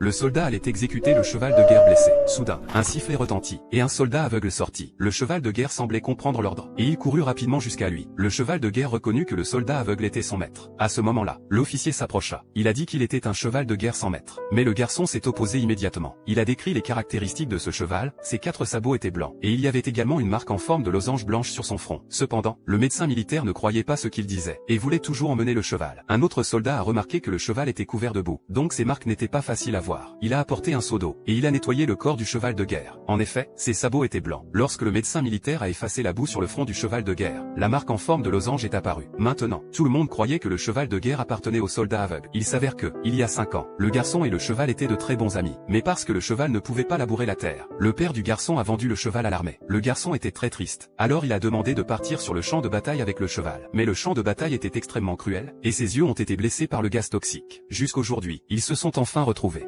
Le soldat allait exécuter le cheval de guerre blessé. Soudain, un sifflet retentit, et un soldat aveugle sortit. Le cheval de guerre semblait comprendre l'ordre, et il courut rapidement jusqu'à lui. Le cheval de guerre reconnut que le soldat aveugle était son maître. À ce moment-là, l'officier s'approcha. Il a dit qu'il était un cheval de guerre sans maître. Mais le garçon s'est opposé immédiatement. Il a décrit les caractéristiques de ce cheval, ses 4 sabots étaient blancs, et il y avait également une marque en forme de losange blanche sur son front. Cependant, le médecin militaire ne croyait pas ce qu'il disait, et voulait toujours emmener le cheval. Un autre soldat a remarqué que le cheval était couvert de boue, donc ces marques n'étaient pas faciles à voir. Il a apporté un seau d'eau, et il a nettoyé le corps du cheval de guerre. En effet, ses sabots étaient blancs. Lorsque le médecin militaire a effacé la boue sur le front du cheval de guerre, la marque en forme de losange est apparue. Maintenant, tout le monde croyait que le cheval de guerre appartenait au soldat aveugle. Il s'avère que, il y a 5 ans, le garçon et le cheval étaient de très bons amis. Mais parce que le cheval ne pouvait pas labourer la terre, le père du garçon a vendu le cheval à l'armée. Le garçon était très triste. Alors il a demandé de partir sur le champ de bataille avec le cheval. Mais le champ de bataille était extrêmement cruel, et ses yeux ont été blessés par le gaz toxique. Jusqu'aujourd'hui, ils se sont enfin retrouvés.